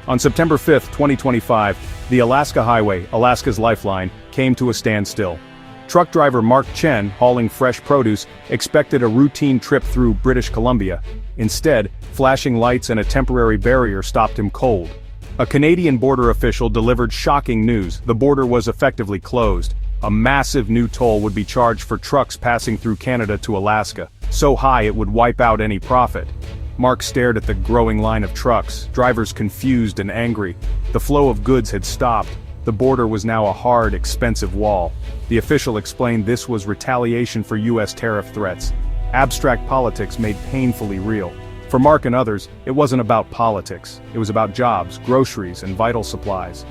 On September 5, 2025, the Alaska Highway, Alaska's lifeline, came to a standstill. Truck driver Mark Chen, hauling fresh produce, expected a routine trip through British Columbia. Instead, flashing lights and a temporary barrier stopped him cold. A Canadian border official delivered shocking news: the border was effectively closed. A massive new toll would be charged for trucks passing through Canada to Alaska, so high it would wipe out any profit. Mark stared at the growing line of trucks, drivers confused and angry. The flow of goods had stopped. The border was now a hard, expensive wall. The official explained this was retaliation for U.S. tariff threats. Abstract politics made painfully real. For Mark and others, it wasn't about politics. It was about jobs, groceries, and vital supplies.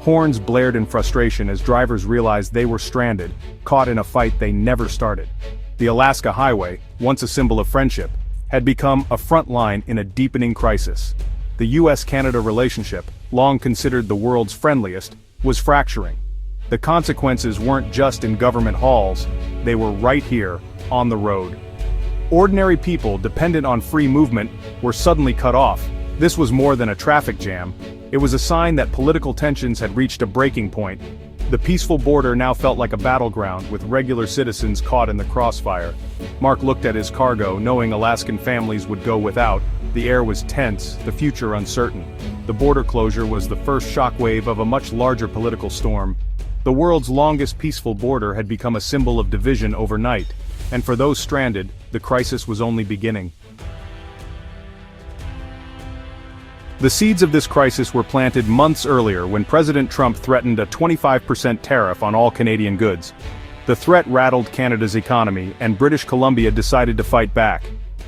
Horns blared in frustration as drivers realized they were stranded, caught in a fight they never started. The Alaska Highway, once a symbol of friendship, had become a front line in a deepening crisis. The U.S.-Canada relationship, long considered the world's friendliest, was fracturing. The consequences weren't just in government halls, they were right here, on the road. Ordinary people dependent on free movement were suddenly cut off. This was more than a traffic jam. It was a sign that political tensions had reached a breaking point. The peaceful border now felt like a battleground, with regular citizens caught in the crossfire. Mark looked at his cargo, knowing Alaskan families would go without. The air was tense, the future uncertain. The border closure was the first shockwave of a much larger political storm. The world's longest peaceful border had become a symbol of division overnight, and for those stranded, the crisis was only beginning. The seeds of this crisis were planted months earlier when President Trump threatened a 25% tariff on all Canadian goods. The threat rattled Canada's economy, and British Columbia decided to fight back.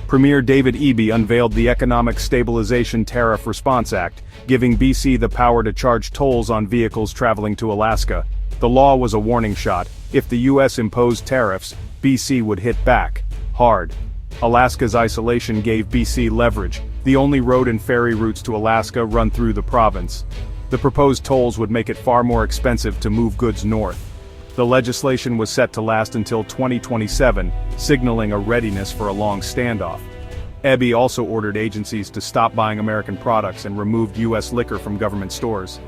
Premier David Eby unveiled the Economic Stabilization Tariff Response Act, giving BC the power to charge tolls on vehicles traveling to Alaska. The law was a warning shot. If the U.S. imposed tariffs, BC would hit back hard. Alaska's isolation gave BC leverage. The only road and ferry routes to Alaska run through the province. The proposed tolls would make it far more expensive to move goods north. The legislation was set to last until 2027, signaling a readiness for a long standoff. Eby also ordered agencies to stop buying American products and removed U.S. liquor from government stores.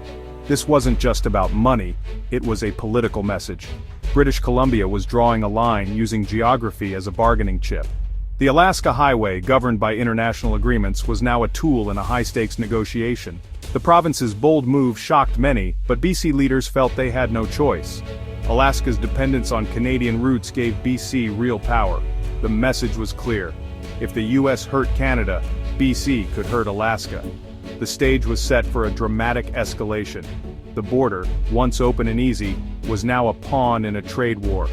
This wasn't just about money, it was a political message. British Columbia was drawing a line, using geography as a bargaining chip. The Alaska Highway, governed by international agreements, was now a tool in a high-stakes negotiation. The province's bold move shocked many, but BC leaders felt they had no choice. Alaska's dependence on Canadian routes gave BC real power. The message was clear: if the U.S. hurt Canada, BC could hurt Alaska. The stage was set for a dramatic escalation. The border, once open and easy, was now a pawn in a trade war.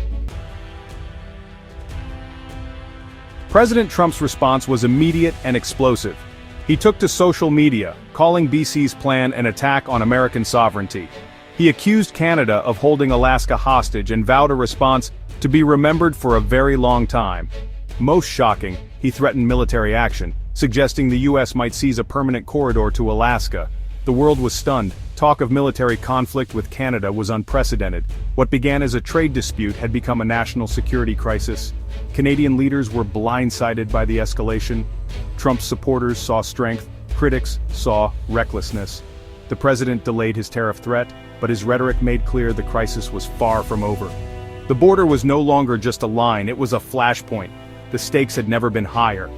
President Trump's response was immediate and explosive. He took to social media, calling BC's plan an attack on American sovereignty. He accused Canada of holding Alaska hostage and vowed a response to be remembered for a very long time. Most shocking, he threatened military action, suggesting the U.S. might seize a permanent corridor to Alaska. The world was stunned. Talk of military conflict with Canada was unprecedented. What began as a trade dispute had become a national security crisis. Canadian leaders were blindsided by the escalation. Trump's supporters saw strength, critics saw recklessness. The president delayed his tariff threat, but his rhetoric made clear the crisis was far from over. The border was no longer just a line, it was a flashpoint. The stakes had never been higher.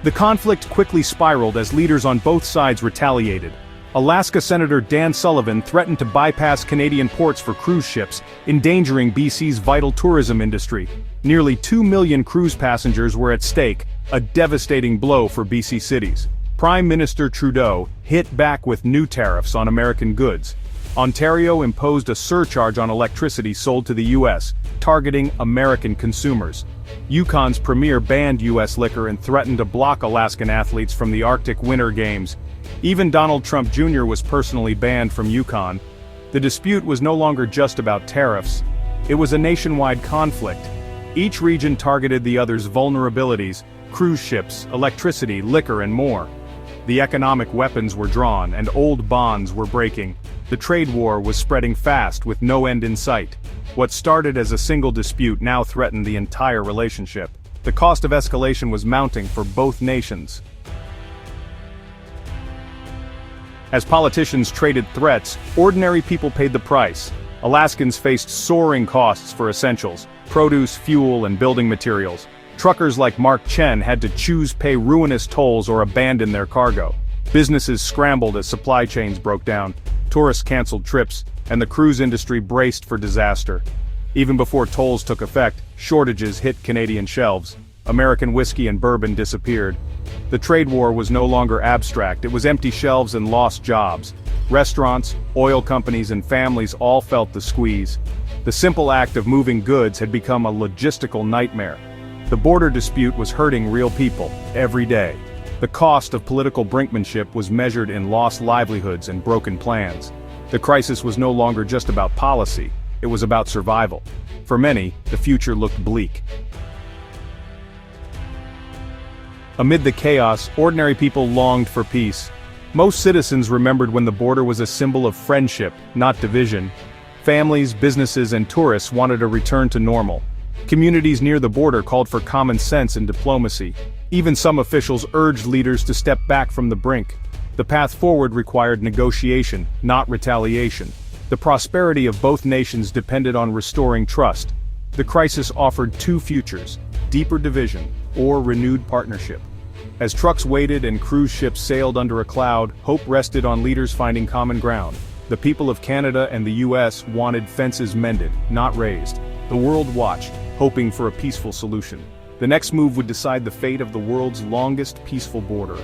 The conflict quickly spiraled as leaders on both sides retaliated. Alaska Senator Dan Sullivan threatened to bypass Canadian ports for cruise ships, endangering BC's vital tourism industry. Nearly 2 million cruise passengers were at stake, a devastating blow for BC cities. Prime Minister Trudeau hit back with new tariffs on American goods. Ontario imposed a surcharge on electricity sold to the U.S., targeting American consumers. Yukon's premier banned U.S. liquor and threatened to block Alaskan athletes from the Arctic Winter Games. Even Donald Trump Jr. was personally banned from Yukon. The dispute was no longer just about tariffs. It was a nationwide conflict. Each region targeted the other's vulnerabilities: cruise ships, electricity, liquor, and more. The economic weapons were drawn, and old bonds were breaking. The trade war was spreading fast, with no end in sight. What started as a single dispute now threatened the entire relationship. The cost of escalation was mounting for both nations. As politicians traded threats, ordinary people paid the price. Alaskans faced soaring costs for essentials, produce, fuel, and building materials. Truckers like Mark Chen had to pay ruinous tolls or abandon their cargo. Businesses scrambled as supply chains broke down, tourists canceled trips, and the cruise industry braced for disaster. Even before tolls took effect, shortages hit Canadian shelves. American whiskey and bourbon disappeared. The trade war was no longer abstract, it was empty shelves and lost jobs. Restaurants, oil companies, and families all felt the squeeze. The simple act of moving goods had become a logistical nightmare. The border dispute was hurting real people, every day. The cost of political brinkmanship was measured in lost livelihoods and broken plans. The crisis was no longer just about policy, it was about survival. For many, the future looked bleak. Amid the chaos, ordinary people longed for peace. Most citizens remembered when the border was a symbol of friendship, not division. Families, businesses, and tourists wanted a return to normal. Communities near the border called for common sense and diplomacy. Even some officials urged leaders to step back from the brink. The path forward required negotiation, not retaliation. The prosperity of both nations depended on restoring trust. The crisis offered two futures: deeper division or renewed partnership. As trucks waited and cruise ships sailed under a cloud, hope rested on leaders finding common ground. The people of Canada and the US wanted fences mended, not raised. The world watched, hoping for a peaceful solution. The next move would decide the fate of the world's longest peaceful border.